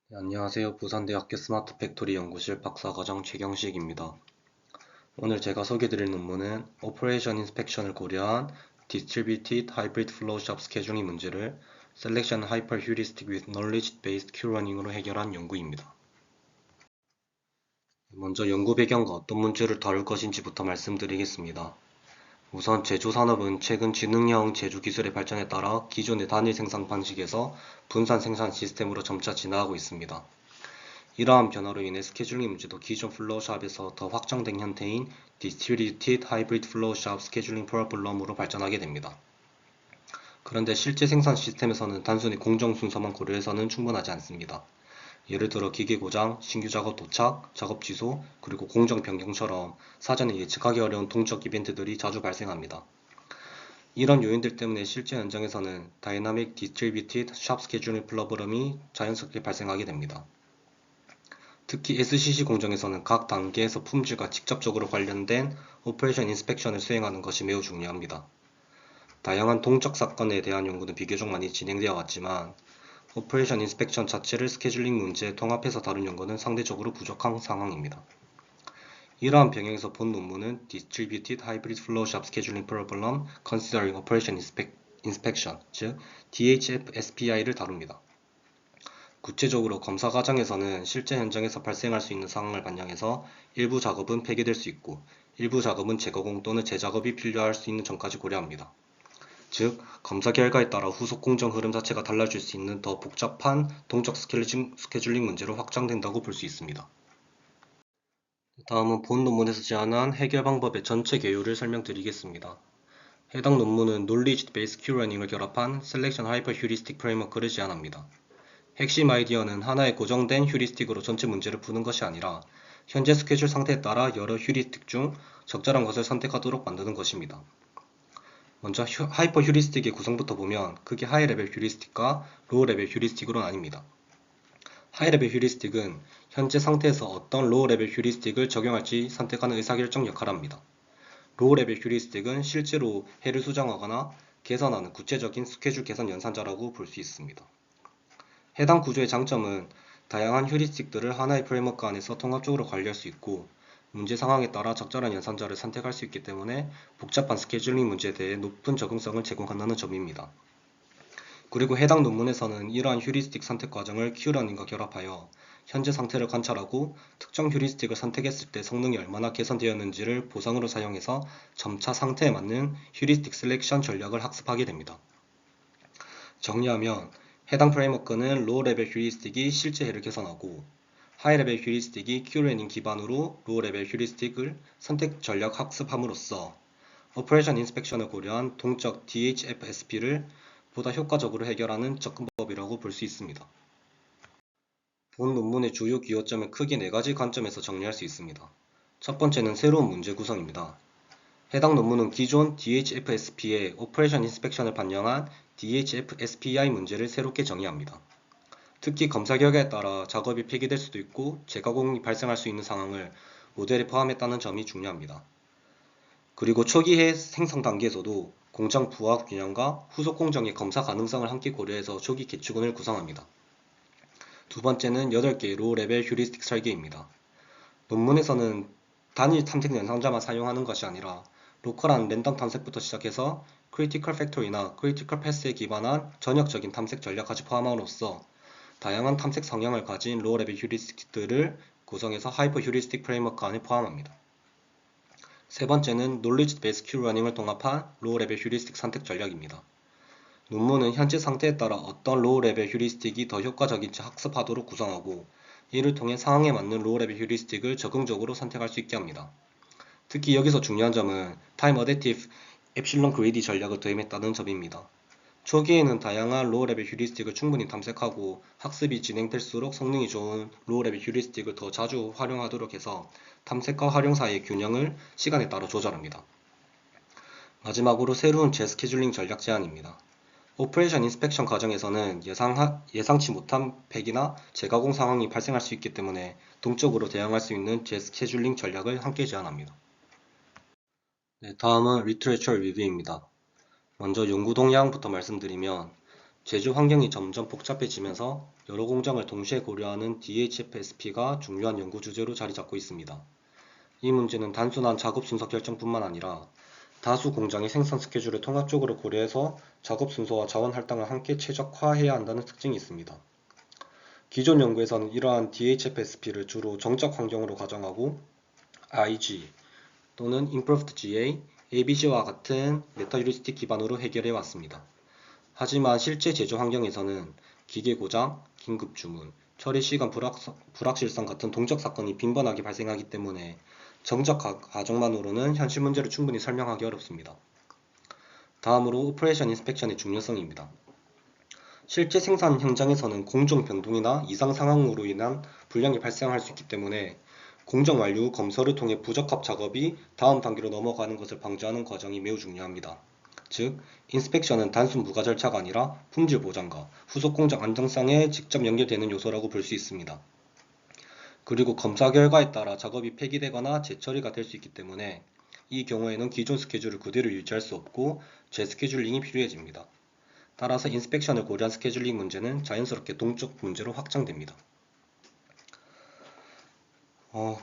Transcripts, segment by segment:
네, 안녕하세요. 부산대학교 스마트 팩토리 연구실 박사과정 최경식입니다. 오늘 제가 소개드릴 논문은 Operation Inspection을 고려한 Distributed Hybrid Flow Shop Scheduling 문제를 Selection Hyper Heuristic with Knowledge Based Q-Running으로 해결한 연구입니다. 먼저 연구 배경과 어떤 문제를 다룰 것인지부터 말씀드리겠습니다. 우선 제조산업은 최근 지능형 제조 기술의 발전에 따라 기존의 단일 생산 방식에서 분산 생산 시스템으로 점차 진화하고 있습니다. 이러한 변화로 인해 스케줄링 문제도 기존 플로우샵에서 더 확장된 형태인 Distributed Hybrid Flow Shop Scheduling Problem으로 발전하게 됩니다. 그런데 실제 생산 시스템에서는 단순히 공정 순서만 고려해서는 충분하지 않습니다. 예를 들어 기계 고장, 신규 작업 도착, 작업 취소, 그리고 공정 변경처럼 사전에 예측하기 어려운 동적 이벤트들이 자주 발생합니다. 이런 요인들 때문에 실제 현장에서는 Dynamic Distributed Shop Scheduling Problem이 자연스럽게 발생하게 됩니다. 특히 SCC 공정에서는 각 단계에서 품질과 직접적으로 관련된 오퍼레이션 인스펙션을 수행하는 것이 매우 중요합니다. 다양한 동적 사건에 대한 연구는 비교적 많이 진행되어 왔지만 오퍼레이션 인스펙션 자체를 스케줄링 문제에 통합해서 다룬 연구는 상대적으로 부족한 상황입니다. 이러한 배경에서 본 논문은 Distributed Hybrid Flow Shop Scheduling Problem Considering Operation Inspection, 즉 DHF-SPI를 다룹니다. 구체적으로 검사 과정에서는 실제 현장에서 발생할 수 있는 상황을 반영해서 일부 작업은 폐기될 수 있고 일부 작업은 재가공 또는 재작업이 필요할 수 있는 점까지 고려합니다. 즉, 검사 결과에 따라 후속 공정 흐름 자체가 달라질 수 있는 더 복잡한 동적 스케줄링 문제로 확장된다고 볼 수 있습니다. 다음은 본 논문에서 제안한 해결 방법의 전체 개요를 설명드리겠습니다. 해당 논문은 Knowledge Based Q-Running을 결합한 Selection Hyper Heuristic Framework를 제안합니다. 핵심 아이디어는 하나의 고정된 휴리스틱으로 전체 문제를 푸는 것이 아니라 현재 스케줄 상태에 따라 여러 휴리스틱 중 적절한 것을 선택하도록 만드는 것입니다. 먼저 하이퍼 휴리스틱의 구성부터 보면 크게 하이 레벨 휴리스틱과 로우 레벨 휴리스틱으로 나뉩니다. 하이 레벨 휴리스틱은 현재 상태에서 어떤 로우 레벨 휴리스틱을 적용할지 선택하는 의사결정 역할을 합니다. 로우 레벨 휴리스틱은 실제로 해를 수정하거나 개선하는 구체적인 스케줄 개선 연산자라고 볼 수 있습니다. 해당 구조의 장점은 다양한 휴리스틱들을 하나의 프레임워크 안에서 통합적으로 관리할 수 있고 문제 상황에 따라 적절한 연산자를 선택할 수 있기 때문에 복잡한 스케줄링 문제에 대해 높은 적응성을 제공한다는 점입니다. 그리고 해당 논문에서는 이러한 휴리스틱 선택 과정을 Q-러닝과 결합하여 현재 상태를 관찰하고 특정 휴리스틱을 선택했을 때 성능이 얼마나 개선되었는지를 보상으로 사용해서 점차 상태에 맞는 휴리스틱 셀렉션 전략을 학습하게 됩니다. 정리하면 해당 프레임워크는 로우 레벨 휴리스틱이 실제 해를 개선하고 하이 레벨 휴리스틱이 Q-러닝 기반으로 로우 레벨 휴리스틱을 선택 전략 학습함으로써 오퍼레이션 인스펙션을 고려한 동적 DHF-SP를 보다 효과적으로 해결하는 접근법이라고 볼 수 있습니다. 본 논문의 주요 기호점을 크게 4가지 관점에서 정리할 수 있습니다. 첫 번째는 새로운 문제 구성입니다. 해당 논문은 기존 DHF-SP의 오퍼레이션 인스펙션을 반영한 DHF-SPI 문제를 새롭게 정의합니다. 특히 검사 결과에 따라 작업이 폐기될 수도 있고 재가공이 발생할 수 있는 상황을 모델에 포함했다는 점이 중요합니다. 그리고 초기 해 생성 단계에서도 공정 부하 균형과 후속 공정의 검사 가능성을 함께 고려해서 초기 계측원을 구성합니다. 두 번째는 8개의 로우 레벨 휴리스틱 설계입니다. 논문에서는 단일 탐색 연산자만 사용하는 것이 아니라 로컬한 랜덤 탐색부터 시작해서 크리티컬 팩토리나 크리티컬 패스에 기반한 전역적인 탐색 전략까지 포함함으로써 다양한 탐색 성향을 가진 로우 레벨 휴리스틱들을 구성해서 하이퍼 휴리스틱 프레임워크 안에 포함합니다. 세 번째는 Knowledge Based Q-Running을 통합한 로우 레벨 휴리스틱 선택 전략입니다. 논문은 현재 상태에 따라 어떤 로우 레벨 휴리스틱이 더 효과적인지 학습하도록 구성하고 이를 통해 상황에 맞는 로우 레벨 휴리스틱을 적응적으로 선택할 수 있게 합니다. 특히 여기서 중요한 점은 Time Adaptive Epsilon Greedy 전략을 도입했다는 점입니다. 초기에는 다양한 로우 레벨 휴리스틱을 충분히 탐색하고 학습이 진행될수록 성능이 좋은 로우 레벨 휴리스틱을 더 자주 활용하도록 해서 탐색과 활용 사이의 균형을 시간에 따라 조절합니다. 마지막으로 새로운 재스케줄링 전략 제안입니다. 오퍼레이션 인스펙션 과정에서는 예상치 못한 폐기나 재가공 상황이 발생할 수 있기 때문에 동적으로 대응할 수 있는 재스케줄링 전략을 함께 제안합니다. 네, 다음은 리터레처 리뷰입니다. 먼저 연구 동향부터 말씀드리면 제조 환경이 점점 복잡해지면서 여러 공장을 동시에 고려하는 DHFSP가 중요한 연구 주제로 자리 잡고 있습니다. 이 문제는 단순한 작업 순서 결정뿐만 아니라 다수 공장의 생산 스케줄을 통합적으로 고려해서 작업 순서와 자원 할당을 함께 최적화해야 한다는 특징이 있습니다. 기존 연구에서는 이러한 DHFSP를 주로 정적 환경으로 가정하고 IG 또는 Improved GA, ABC와 같은 메타 휴리스틱 기반으로 해결해 왔습니다. 하지만 실제 제조 환경에서는 기계 고장, 긴급 주문, 처리 시간 불확실성 같은 동적 사건이 빈번하게 발생하기 때문에 정적 과정만으로는 현실 문제를 충분히 설명하기 어렵습니다. 다음으로 오퍼레이션 인스펙션의 중요성입니다. 실제 생산 현장에서는 공정 변동이나 이상 상황으로 인한 불량이 발생할 수 있기 때문에 공정 완료 후 검사를 통해 부적합 작업이 다음 단계로 넘어가는 것을 방지하는 과정이 매우 중요합니다. 즉, 인스펙션은 단순 부가 절차가 아니라 품질 보장과 후속 공정 안정성에 직접 연결되는 요소라고 볼 수 있습니다. 그리고 검사 결과에 따라 작업이 폐기되거나 재처리가 될 수 있기 때문에 이 경우에는 기존 스케줄을 그대로 유지할 수 없고 재스케줄링이 필요해집니다. 따라서 인스펙션을 고려한 스케줄링 문제는 자연스럽게 동적 문제로 확장됩니다.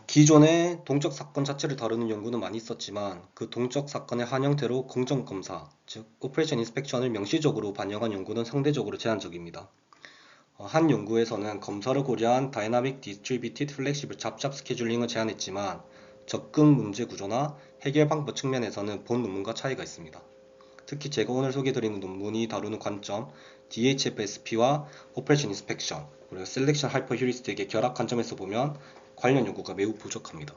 기존에 동적 사건 자체를 다루는 연구는 많이 있었지만 그 동적 사건의 한 형태로 공정검사, 즉 오퍼레이션 인스펙션을 명시적으로 반영한 연구는 상대적으로 제한적입니다. 한 연구에서는 검사를 고려한 다이나믹 디스트리뷰티드 플렉시블 잡잡 스케줄링을 제안했지만 접근 문제 구조나 해결 방법 측면에서는 본 논문과 차이가 있습니다. 특히 제가 오늘 소개드리는 논문이 다루는 관점, DHFSP와 오퍼레이션 인스펙션, 그리고 셀렉션 하이퍼 휴리스틱의 결합 관점에서 보면 관련 연구가 매우 부족합니다.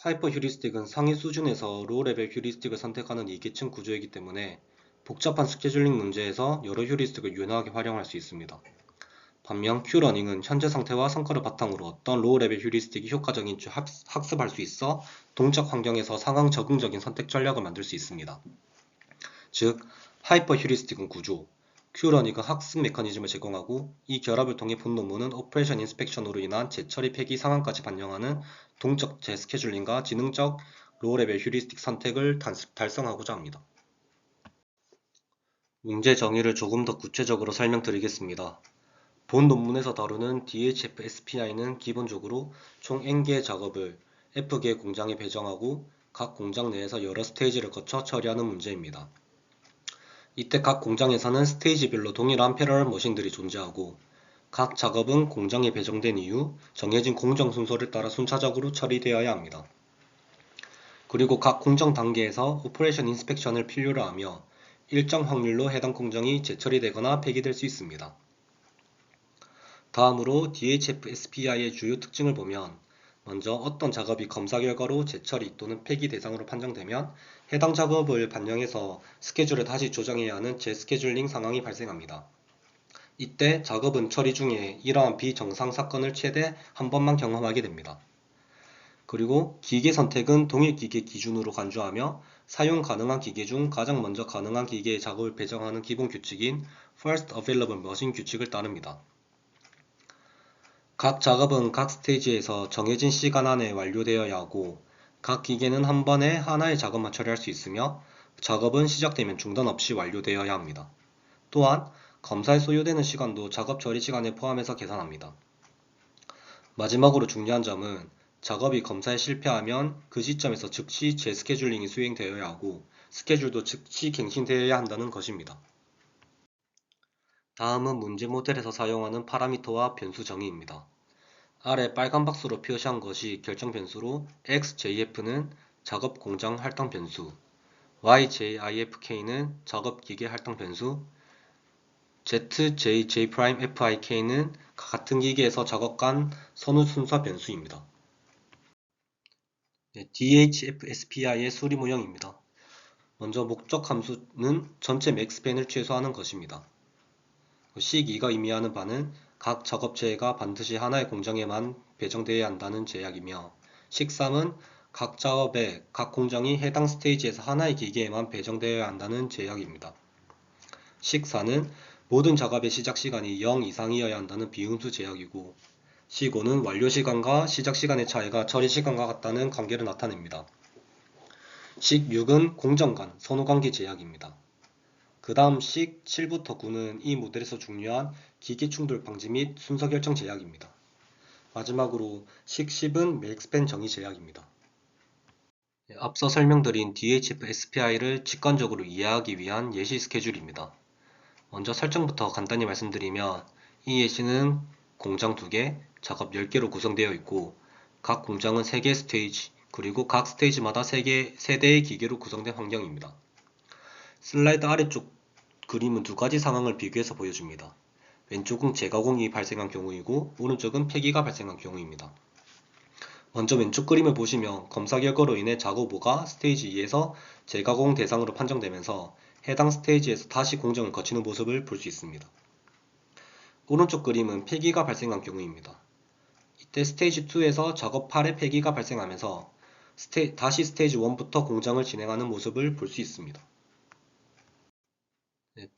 하이퍼 휴리스틱은 상위 수준에서 로우 레벨 휴리스틱을 선택하는 이계층 구조이기 때문에 복잡한 스케줄링 문제에서 여러 휴리스틱을 유연하게 활용할 수 있습니다. 반면 Q러닝은 현재 상태와 성과를 바탕으로 어떤 로우 레벨 휴리스틱이 효과적인지 학습할 수 있어 동적 환경에서 상황 적응적인 선택 전략을 만들 수 있습니다. 즉, 하이퍼 휴리스틱은 구조, Q러닝은 학습 메커니즘을 제공하고 이 결합을 통해 본 논문은 오퍼레이션 인스펙션으로 인한 재처리 폐기 상황까지 반영하는 동적 재스케줄링과 지능적 로우 레벨 휴리스틱 선택을 달성하고자 합니다. 문제 정의를 조금 더 구체적으로 설명드리겠습니다. 본 논문에서 다루는 DHFSPI는 기본적으로 총 N개의 작업을 F개의 공장에 배정하고 각 공장 내에서 여러 스테이지를 거쳐 처리하는 문제입니다. 이때 각 공장에서는 스테이지별로 동일한 패러럴 머신들이 존재하고 각 작업은 공장에 배정된 이후 정해진 공정 순서를 따라 순차적으로 처리되어야 합니다. 그리고 각 공정 단계에서 오퍼레이션 인스펙션을 필요로 하며 일정 확률로 해당 공정이 재처리되거나 폐기될 수 있습니다. 다음으로 DHFSPI의 주요 특징을 보면 먼저 어떤 작업이 검사 결과로 재처리 또는 폐기 대상으로 판정되면 해당 작업을 반영해서 스케줄을 다시 조정해야 하는 재스케줄링 상황이 발생합니다. 이때 작업은 처리 중에 이러한 비정상 사건을 최대 한 번만 경험하게 됩니다. 그리고 기계 선택은 동일 기계 기준으로 간주하며 사용 가능한 기계 중 가장 먼저 가능한 기계의 작업을 배정하는 기본 규칙인 First Available Machine 규칙을 따릅니다. 각 작업은 각 스테이지에서 정해진 시간 안에 완료되어야 하고 각 기계는 한 번에 하나의 작업만 처리할 수 있으며 작업은 시작되면 중단 없이 완료되어야 합니다. 또한 검사에 소요되는 시간도 작업 처리 시간에 포함해서 계산합니다. 마지막으로 중요한 점은 작업이 검사에 실패하면 그 시점에서 즉시 재스케줄링이 수행되어야 하고 스케줄도 즉시 갱신되어야 한다는 것입니다. 다음은 문제 모델에서 사용하는 파라미터와 변수 정의입니다. 아래 빨간 박스로 표시한 것이 결정 변수로 XJF는 작업 공장 할당 변수, YJIFK는 작업 기계 할당 변수, ZJJ'FIK는 같은 기계에서 작업 간 선후 순서 변수입니다. DHFSPI의 수리 모형입니다. 먼저 목적 함수는 전체 맥스팬을 최소화하는 것입니다. 식2가 의미하는 바는 각 작업체가 반드시 하나의 공장에만 배정되어야 한다는 제약이며 식3은 각 작업에 각 공장이 해당 스테이지에서 하나의 기계에만 배정되어야 한다는 제약입니다. 식4는 모든 작업의 시작 시간이 0 이상이어야 한다는 비음수 제약이고 식5는 완료 시간과 시작 시간의 차이가 처리 시간과 같다는 관계를 나타냅니다. 식6은 공정 간 선후 관계 제약입니다. 그 다음 식 7부터 9는 이 모델에서 중요한 기계 충돌 방지 및 순서 결정 제약입니다. 마지막으로 식 10은 맥스팬 정의 제약입니다. 앞서 설명드린 DHF SPI를 직관적으로 이해하기 위한 예시 스케줄입니다. 먼저 설정부터 간단히 말씀드리면 이 예시는 공장 2개, 작업 10개로 구성되어 있고 각 공장은 3개 스테이지, 그리고 각 스테이지마다 3대의 기계로 구성된 환경입니다. 슬라이드 아래쪽 그림은 두 가지 상황을 비교해서 보여줍니다. 왼쪽은 재가공이 발생한 경우이고 오른쪽은 폐기가 발생한 경우입니다. 먼저 왼쪽 그림을 보시면 검사 결과로 인해 작업 5가 스테이지 2에서 재가공 대상으로 판정되면서 해당 스테이지에서 다시 공정을 거치는 모습을 볼 수 있습니다. 오른쪽 그림은 폐기가 발생한 경우입니다. 이때 스테이지 2에서 작업 8의 폐기가 발생하면서 다시 스테이지 1부터 공정을 진행하는 모습을 볼 수 있습니다.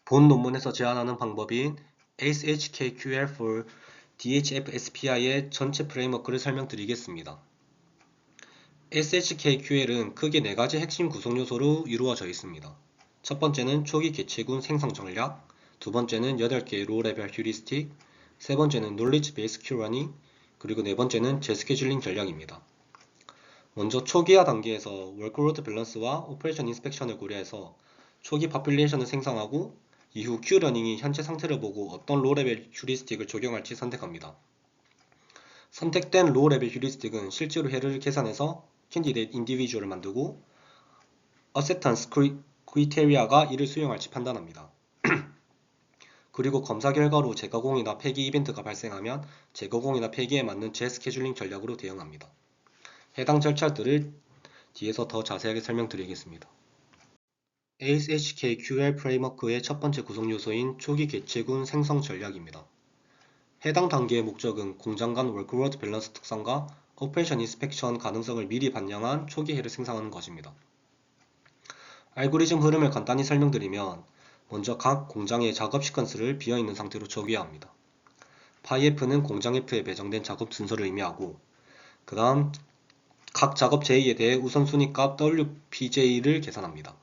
본 논문에서 제안하는 방법인 ACE-HKQL for DHF-SPI의 전체 프레임워크를 설명드리겠습니다. ACE-HKQL은 크게 4가지 핵심 구성 요소로 이루어져 있습니다. 첫 번째는 초기 개체군 생성 전략, 두 번째는 8개의 로우 레벨 휴리스틱, 세 번째는 knowledge base queue running, 그리고 네 번째는 재스케줄링 전략입니다. 먼저 초기화 단계에서 workload balance와 operation inspection을 고려해서 초기 파퓰레이션을 생성하고 이후 큐 러닝이 현재 상태를 보고 어떤 로우 레벨 휴리스틱을 적용할지 선택합니다. 선택된 로우 레벨 휴리스틱은 실제로 해를 계산해서 캔디데이트 인디비주얼을 만들고 어셉턴스 크리테리아가 이를 수용할지 판단합니다. 그리고 검사 결과로 재가공이나 폐기 이벤트가 발생하면 재가공이나 폐기에 맞는 재스케줄링 전략으로 대응합니다. 해당 절차들을 뒤에서 더 자세하게 설명드리겠습니다. ACE-HKQL 프레임워크의 첫 번째 구성 요소인 초기 개체군 생성 전략입니다. 해당 단계의 목적은 공장 간 workload 밸런스 특성과 오퍼레이션 인스펙션 가능성을 미리 반영한 초기 해를 생성하는 것입니다. 알고리즘 흐름을 간단히 설명드리면 먼저 각 공장의 작업 시퀀스를 비어있는 상태로 초기화합니다. 파이F는 공장 F에 배정된 작업 순서를 의미하고 그 다음 각 작업 J에 대해 우선순위값 WPJ를 계산합니다.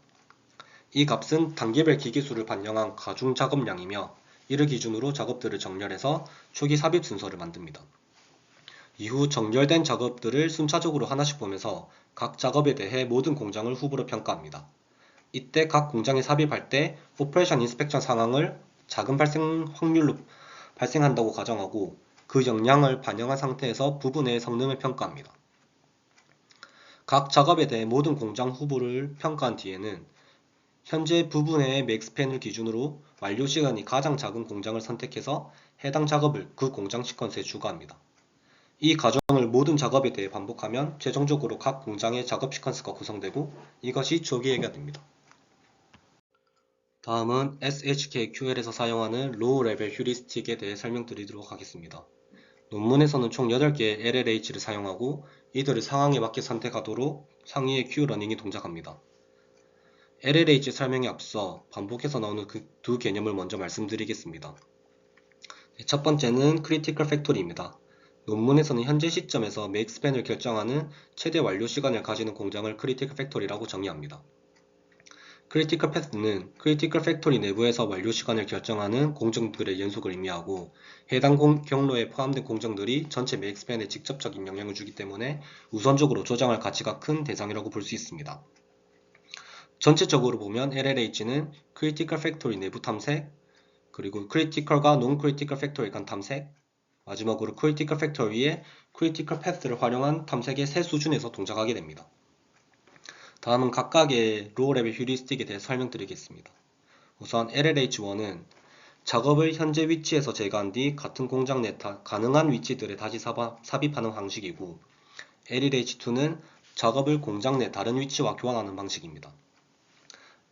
이 값은 단계별 기계수를 반영한 가중 작업량이며 이를 기준으로 작업들을 정렬해서 초기 삽입 순서를 만듭니다. 이후 정렬된 작업들을 순차적으로 하나씩 보면서 각 작업에 대해 모든 공장을 후보로 평가합니다. 이때 각 공장에 삽입할 때 오퍼레이션 인스펙션 상황을 작은 발생 확률로 발생한다고 가정하고 그 역량을 반영한 상태에서 부분의 성능을 평가합니다. 각 작업에 대해 모든 공장 후보를 평가한 뒤에는 현재 부분의 맥스팬을 기준으로 완료 시간이 가장 작은 공장을 선택해서 해당 작업을 그 공장 시퀀스에 추가합니다. 이 과정을 모든 작업에 대해 반복하면 최종적으로 각 공장의 작업 시퀀스가 구성되고 이것이 초기화가 됩니다. 다음은 SHKQL에서 사용하는 로우 레벨 휴리스틱에 대해 설명드리도록 하겠습니다. 논문에서는 총 8개의 LLH를 사용하고 이들을 상황에 맞게 선택하도록 상위의 Q 러닝이 동작합니다. LLH 설명에 앞서 반복해서 나오는 그 두 개념을 먼저 말씀드리겠습니다. 첫 번째는 크리티컬 팩토리입니다. 논문에서는 현재 시점에서 맥스팬을 결정하는 최대 완료 시간을 가지는 공장을 크리티컬 팩토리라고 정의합니다. 크리티컬 패스는 크리티컬 팩토리 내부에서 완료 시간을 결정하는 공정들의 연속을 의미하고 해당 경로에 포함된 공정들이 전체 맥스팬에 직접적인 영향을 주기 때문에 우선적으로 조정할 가치가 큰 대상이라고 볼 수 있습니다. 전체적으로 보면 LLH는 크리티컬 팩토리 내부 탐색, 그리고 크리티컬과 논 크리티컬 팩토리 간 탐색, 마지막으로 크리티컬 팩토리의 크리티컬 패스를 활용한 탐색의 세 수준에서 동작하게 됩니다. 다음은 각각의 로우 레벨 휴리스틱에 대해 설명드리겠습니다. 우선 LLH1은 작업을 현재 위치에서 제거한 뒤 같은 공장 내 가능한 위치들에 다시 삽입하는 방식이고 LLH2는 작업을 공장 내 다른 위치와 교환하는 방식입니다.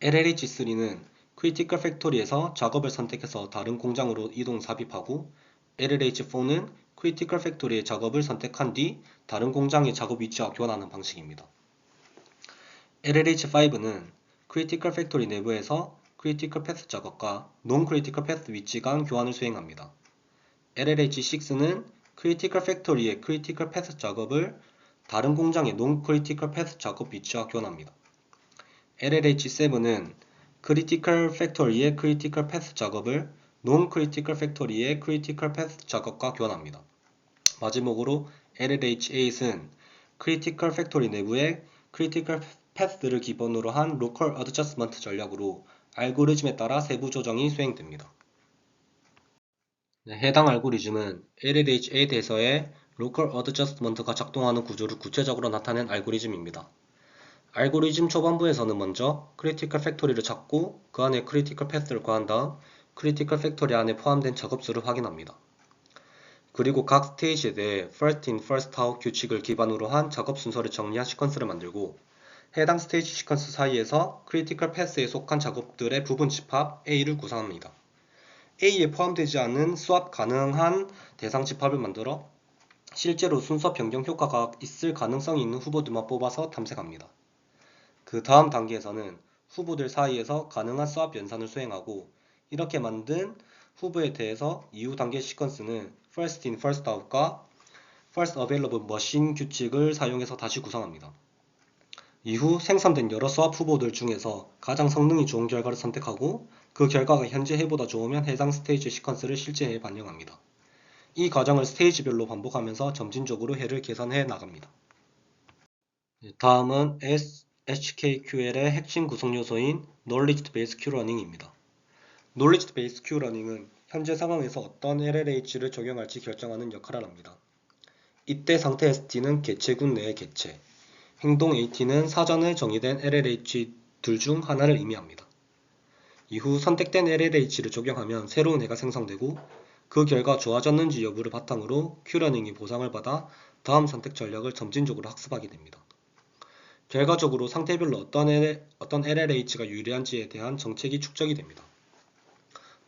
LLH3는 크리티컬 팩토리에서 작업을 선택해서 다른 공장으로 이동 삽입하고 LLH4는 크리티컬 팩토리의 작업을 선택한 뒤 다른 공장의 작업 위치와 교환하는 방식입니다. LLH5는 크리티컬 팩토리 내부에서 크리티컬 패스 작업과 논 크리티컬 패스 위치 간 교환을 수행합니다. LLH6는 크리티컬 팩토리의 크리티컬 패스 작업을 다른 공장의 논 크리티컬 패스 작업 위치와 교환합니다. LLH7은 크리티컬 팩토리의 크리티컬 패스 작업을 논 크리티컬 팩토리의 크리티컬 패스 작업과 교환합니다. 마지막으로 LLH8은 크리티컬 팩토리 내부의 크리티컬 패스를 기본으로 한 로컬 어드저스먼트 전략으로 알고리즘에 따라 세부 조정이 수행됩니다. 해당 알고리즘은 LLH8에서의 로컬 어드저스먼트가 작동하는 구조를 구체적으로 나타낸 알고리즘입니다. 알고리즘 초반부에서는 먼저 크리티컬 팩토리를 찾고 그 안에 크리티컬 패스를 구한 다음 크리티컬 팩토리 안에 포함된 작업수를 확인합니다. 그리고 각 스테이지에 대해 first in, first out 규칙을 기반으로 한 작업 순서를 정리한 시퀀스를 만들고 해당 스테이지 시퀀스 사이에서 크리티컬 패스에 속한 작업들의 부분 집합 A를 구성합니다. A에 포함되지 않은 스왑 가능한 대상 집합을 만들어 실제로 순서 변경 효과가 있을 가능성이 있는 후보들만 뽑아서 탐색합니다. 그 다음 단계에서는 후보들 사이에서 가능한 스왑 연산을 수행하고 이렇게 만든 후보에 대해서 이후 단계 시퀀스는 first in, first out과 first available machine 규칙을 사용해서 다시 구성합니다. 이후 생산된 여러 스왑 후보들 중에서 가장 성능이 좋은 결과를 선택하고 그 결과가 현재 해보다 좋으면 해당 스테이지 시퀀스를 실제해에 반영합니다. 이 과정을 스테이지별로 반복하면서 점진적으로 해를 개선해 나갑니다. 다음은 HKQL의 핵심 구성 요소인 Knowledge Based Q-Learning입니다. Knowledge Based Q-Learning은 현재 상황에서 어떤 LLH를 적용할지 결정하는 역할을 합니다. 이때 상태 ST는 개체군 내의 개체, 행동 AT는 사전에 정의된 LLH 둘 중 하나를 의미합니다. 이후 선택된 LLH를 적용하면 새로운 해가 생성되고 그 결과 좋아졌는지 여부를 바탕으로 Q-Learning이 보상을 받아 다음 선택 전략을 점진적으로 학습하게 됩니다. 결과적으로 상태별로 어떤 LLH가 유리한지에 대한 정책이 축적이 됩니다.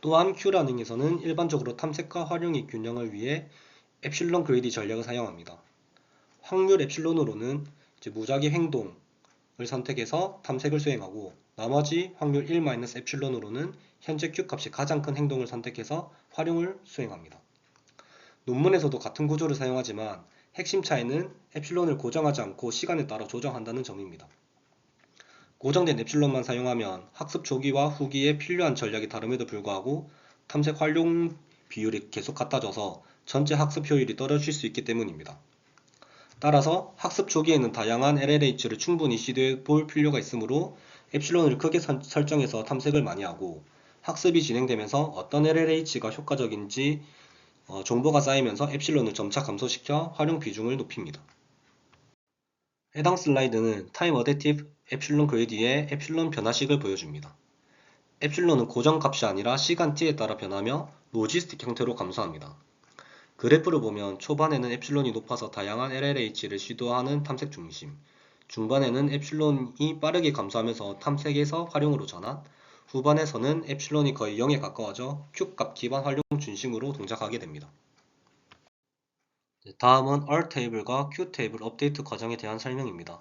또한 Q-Learning에서는 일반적으로 탐색과 활용의 균형을 위해 엡실론 그레이디 전략을 사용합니다. 확률 엡실론으로는 무작위 행동을 선택해서 탐색을 수행하고 나머지 확률 1-엡실론으로는 현재 Q 값이 가장 큰 행동을 선택해서 활용을 수행합니다. 논문에서도 같은 구조를 사용하지만 핵심 차이는 엡실론을 고정하지 않고 시간에 따라 조정한다는 점입니다. 고정된 엡실론만 사용하면 학습 초기와 후기에 필요한 전략이 다름에도 불구하고 탐색 활용 비율이 계속 같아져서 전체 학습 효율이 떨어질 수 있기 때문입니다. 따라서 학습 초기에는 다양한 LLH를 충분히 시도해 볼 필요가 있으므로 엡실론을 크게 설정해서 탐색을 많이 하고 학습이 진행되면서 어떤 LLH가 효과적인지 정보가 쌓이면서 엡실론을 점차 감소시켜 활용 비중을 높입니다. 해당 슬라이드는 타임 어댑티브 엡실론 그레디의 엡실론 변화식을 보여줍니다. 엡실론은 고정값이 아니라 시간 t에 따라 변하며 로지스틱 형태로 감소합니다. 그래프를 보면 초반에는 엡실론이 높아서 다양한 LLH를 시도하는 탐색 중심, 중반에는 엡실론이 빠르게 감소하면서 탐색에서 활용으로 전환, 후반에서는 엡실론이 거의 0에 가까워져 Q값 기반 활용 중심으로 동작하게 됩니다. 다음은 R테이블과 Q테이블 업데이트 과정에 대한 설명입니다.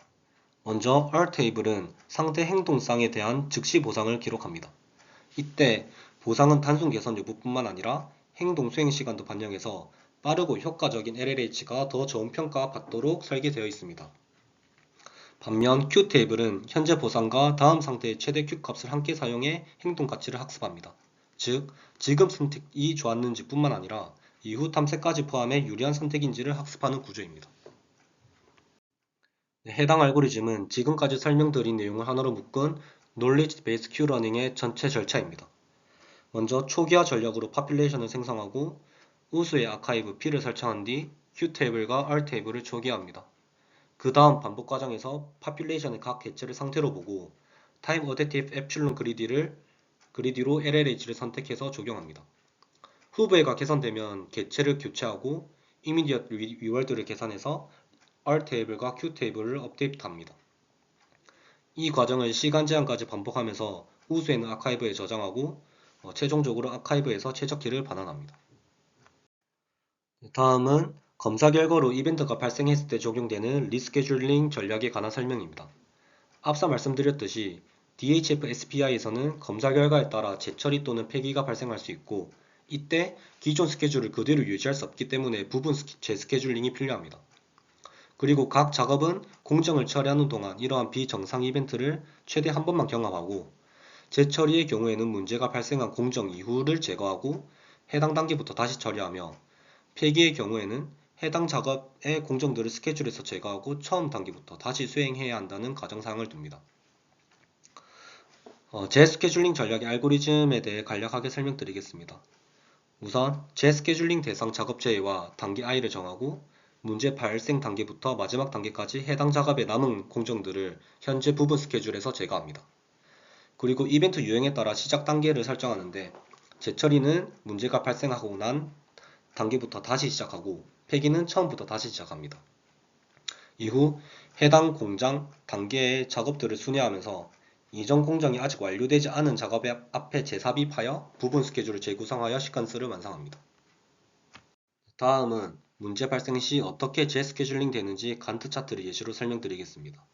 먼저 R테이블은 상대 행동쌍에 대한 즉시 보상을 기록합니다. 이때 보상은 단순 개선 여부뿐만 아니라 행동 수행 시간도 반영해서 빠르고 효과적인 LLH가 더 좋은 평가 받도록 설계되어 있습니다. 반면 Q테이블은 현재 보상과 다음 상태의 최대 Q값을 함께 사용해 행동 가치를 학습합니다. 즉, 지금 선택이 좋았는지 뿐만 아니라 이후 탐색까지 포함해 유리한 선택인지를 학습하는 구조입니다. 해당 알고리즘은 지금까지 설명드린 내용을 하나로 묶은 Knowledge Based Q-Learning의 전체 절차입니다. 먼저 초기화 전략으로 파퓰레이션을 생성하고 우수의 아카이브 P를 설정한 뒤 Q테이블과 R테이블을 초기화합니다. 그 다음 반복 과정에서 파퓰레이션의 각 개체를 상태로 보고 타임 어댑티브 엡실론 그리디로 LLH를 선택해서 적용합니다. 후보가 개선되면 개체를 교체하고 이미디엇 리월드를 계산해서 R테이블과 Q테이블을 업데이트합니다. 이 과정을 시간 제한까지 반복하면서 우수에는 아카이브에 저장하고 최종적으로 아카이브에서 최적키를 반환합니다. 다음은 검사 결과로 이벤트가 발생했을 때 적용되는 리스케줄링 전략에 관한 설명입니다. 앞서 말씀드렸듯이 DHF SPI에서는 검사 결과에 따라 재처리 또는 폐기가 발생할 수 있고 이때 기존 스케줄을 그대로 유지할 수 없기 때문에 부분 재스케줄링이 필요합니다. 그리고 각 작업은 공정을 처리하는 동안 이러한 비정상 이벤트를 최대 한 번만 경험하고 재처리의 경우에는 문제가 발생한 공정 이후를 제거하고 해당 단계부터 다시 처리하며 폐기의 경우에는 해당 작업의 공정들을 스케줄에서 제거하고 처음 단계부터 다시 수행해야 한다는 가정사항을 둡니다. 재스케줄링 전략의 알고리즘에 대해 간략하게 설명드리겠습니다. 우선 재스케줄링 대상 작업 제외와 단계 i를 정하고 문제 발생 단계부터 마지막 단계까지 해당 작업에 남은 공정들을 현재 부분 스케줄에서 제거합니다. 그리고 이벤트 유형에 따라 시작 단계를 설정하는데 재처리는 문제가 발생하고 난 단계부터 다시 시작하고 폐기는 처음부터 다시 시작합니다. 이후 해당 공장 단계의 작업들을 순회하면서 이전 공정이 아직 완료되지 않은 작업 앞에 재삽입하여 부분 스케줄을 재구성하여 시퀀스를 완성합니다. 다음은 문제 발생 시 어떻게 재스케줄링 되는지 간트 차트를 예시로 설명드리겠습니다.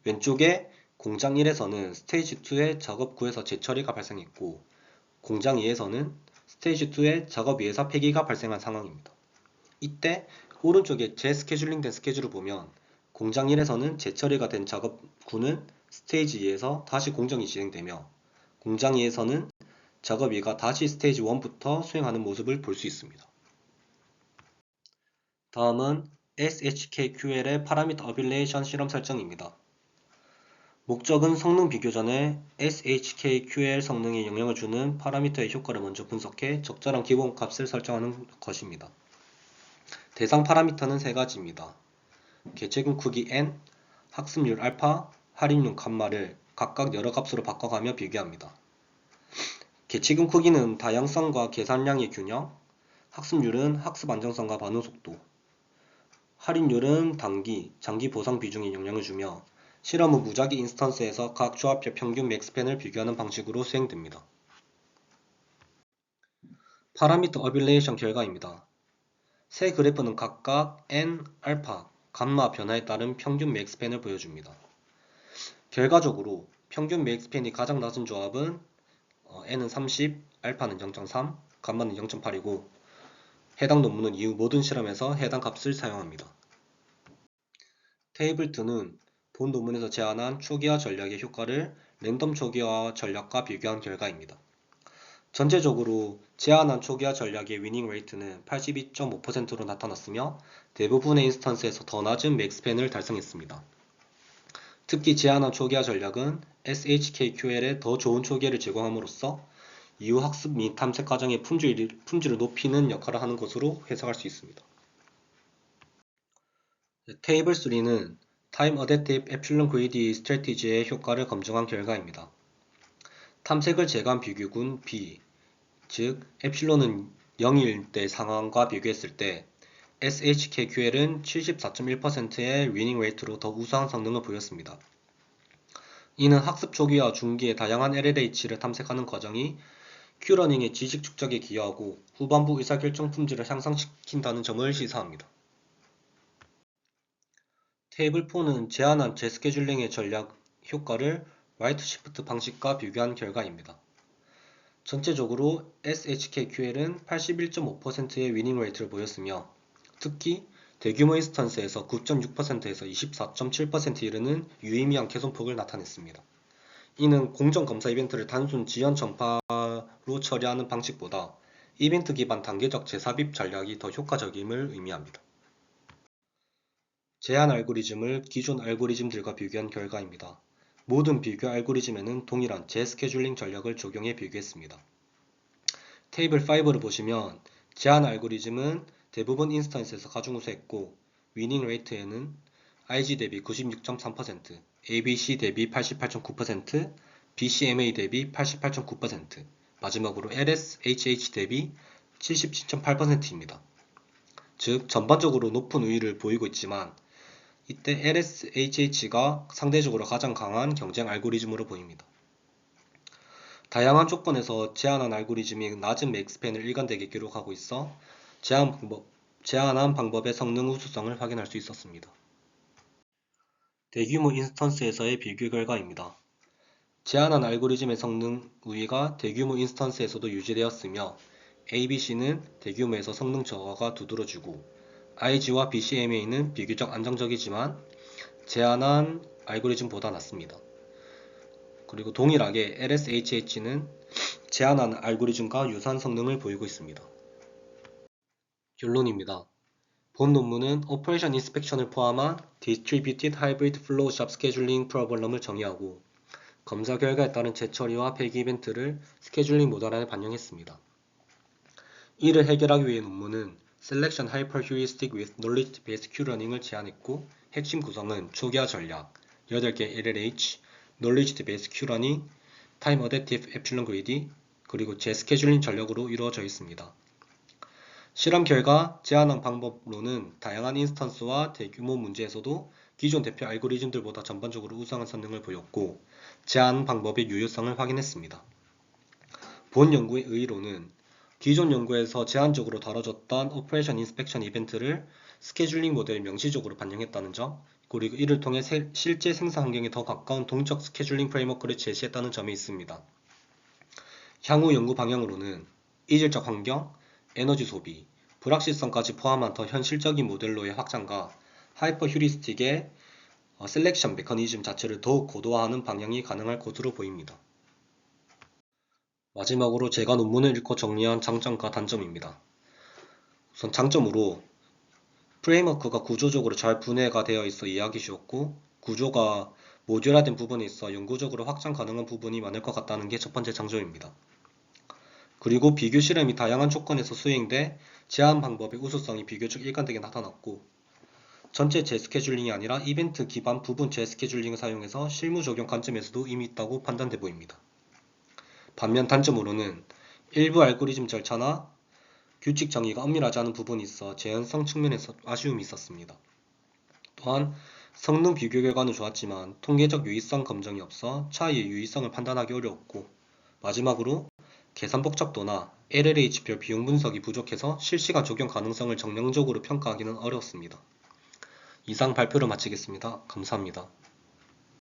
왼쪽에 공장 1에서는 스테이지 2의 작업 9에서 재처리가 발생했고 공장 2에서는 스테이지 2의 작업 2에서 폐기가 발생한 상황입니다. 이때 오른쪽에 재스케줄링 된 스케줄을 보면 공장 1에서는 재처리가 된 작업 9는 스테이지 2에서 다시 공정이 진행되며 공장 2에서는 작업 2가 다시 스테이지 1부터 수행하는 모습을 볼 수 있습니다. 다음은 SHKQL의 파라미터 어빌레이션 실험 설정입니다. 목적은 성능 비교 전에 SHKQL 성능에 영향을 주는 파라미터의 효과를 먼저 분석해 적절한 기본값을 설정하는 것입니다. 대상 파라미터는 세 가지입니다. 개체군 크기 n, 학습률 알파, 할인율 감마를 각각 여러 값으로 바꿔가며 비교합니다. 개체군 크기는 다양성과 계산량의 균형, 학습률은 학습 안정성과 반응 속도, 할인율은 단기, 장기 보상 비중에 영향을 주며 실험은 무작위 인스턴스에서 각 조합별 평균 맥스팬을 비교하는 방식으로 수행됩니다. 파라미터 어빌레이션 결과입니다. 세 그래프는 각각 n, 알파, 감마 변화에 따른 평균 맥스팬을 보여줍니다. 결과적으로 평균 맥스팬이 가장 낮은 조합은 n은 30, 알파는 0.3, 감마는 0.8이고 해당 논문은 이후 모든 실험에서 해당 값을 사용합니다. 테이블 2는 본 논문에서 제안한 초기화 전략의 효과를 랜덤 초기화 전략과 비교한 결과입니다. 전체적으로 제안한 초기화 전략의 위닝 레이트는 82.5%로 나타났으며 대부분의 인스턴스에서 더 낮은 맥스팬을 달성했습니다. 특히 제안한 초기화 전략은 SHKQL에 더 좋은 초기화를 제공함으로써 이후 학습 및 탐색 과정의 품질을 높이는 역할을 하는 것으로 해석할 수 있습니다. 테이블 3는 Time Adaptive Epsilon Greedy Strategy의 효과를 검증한 결과입니다. 탐색을 제거한 비교군 B, 즉 엡실론은 0일 때 상황과 비교했을 때 SHKQL은 74.1%의 위닝 레이트로 더 우수한 성능을 보였습니다. 이는 학습 초기와 중기의 다양한 LLH를 탐색하는 과정이 Q러닝의 지식 축적에 기여하고 후반부 의사결정 품질을 향상시킨다는 점을 시사합니다. 테이블 4는 제안한 재스케줄링의 전략 효과를 라이트 시프트 방식과 비교한 결과입니다. 전체적으로 SHKQL은 81.5%의 위닝 레이트를 보였으며 특히 대규모 인스턴스에서 9.6%에서 24.7%에 이르는 유의미한 개선폭을 나타냈습니다. 이는 공정검사 이벤트를 단순 지연 전파로 처리하는 방식보다 이벤트 기반 단계적 재삽입 전략이 더 효과적임을 의미합니다. 제한 알고리즘을 기존 알고리즘들과 비교한 결과입니다. 모든 비교 알고리즘에는 동일한 재스케줄링 전략을 적용해 비교했습니다. 테이블 5를 보시면 제한 알고리즘은 대부분 인스턴스에서 가장 우수했고 위닝 레이트에는 IG 대비 96.3%, ABC 대비 88.9%, BCMA 대비 88.9%, 마지막으로 LSHH 대비 77.8%입니다. 즉 전반적으로 높은 우위를 보이고 있지만 이때 LSHH가 상대적으로 가장 강한 경쟁 알고리즘으로 보입니다. 다양한 조건에서 제안한 알고리즘이 낮은 맥스팬을 일관되게 기록하고 있어 제안한 방법의 성능 우수성을 확인할 수 있었습니다. 대규모 인스턴스에서의 비교 결과입니다. 제안한 알고리즘의 성능 우위가 대규모 인스턴스에서도 유지되었으며 ABC는 대규모에서 성능 저하가 두드러지고 IG와 BCMA는 비교적 안정적이지만 제안한 알고리즘보다 낮습니다. 그리고 동일하게 LSHH는 제한하는 알고리즘과 유사한 성능을 보이고 있습니다. 결론입니다. 본 논문은 Operation Inspection을 포함한 Distributed Hybrid Flow Job Scheduling Problem을 정의하고 검사 결과에 따른 재처리와 폐기 이벤트를 스케줄링 모델 안에 반영했습니다. 이를 해결하기 위해 논문은 Selection Hyperheuristic with Knowledge Based Q-Learning을 제안했고 핵심 구성은 초기화 전략, 8개 LLH, Knowledge Based Q-Learning, Time Adaptive Epsilon Greedy, 그리고 재스케줄링 전략으로 이루어져 있습니다. 실험 결과 제안한 방법로는 다양한 인스턴스와 대규모 문제에서도 기존 대표 알고리즘들보다 전반적으로 우수한 성능을 보였고 제안 방법의 유효성을 확인했습니다. 본 연구의 의의로는 기존 연구에서 제한적으로 다뤄졌던 오퍼레이션 인스펙션 이벤트를 스케줄링 모델에 명시적으로 반영했다는 점, 그리고 이를 통해 실제 생산 환경에 더 가까운 동적 스케줄링 프레임워크를 제시했다는 점이 있습니다. 향후 연구 방향으로는 이질적 환경, 에너지 소비, 불확실성까지 포함한 더 현실적인 모델로의 확장과 하이퍼 휴리스틱의 셀렉션 메커니즘 자체를 더욱 고도화하는 방향이 가능할 것으로 보입니다. 마지막으로 제가 논문을 읽고 정리한 장점과 단점입니다. 우선 장점으로 프레임워크가 구조적으로 잘 분해가 되어 있어 이해하기 쉬웠고 구조가 모듈화된 부분에 있어 영구적으로 확장 가능한 부분이 많을 것 같다는 게 첫 번째 장점입니다. 그리고 비교 실험이 다양한 조건에서 수행돼 제한 방법의 우수성이 비교적 일관되게 나타났고 전체 재스케줄링이 아니라 이벤트 기반 부분 재스케줄링을 사용해서 실무 적용 관점에서도 의미 있다고 판단돼 보입니다. 반면 단점으로는 일부 알고리즘 절차나 규칙 정의가 엄밀하지 않은 부분이 있어 재현성 측면에서 아쉬움이 있었습니다. 또한 성능 비교 결과는 좋았지만 통계적 유의성 검증이 없어 차이의 유의성을 판단하기 어려웠고 마지막으로 계산 복잡도나 LLH별 비용 분석이 부족해서 실시간 적용 가능성을 정량적으로 평가하기는 어려웠습니다. 이상 발표를 마치겠습니다. 감사합니다.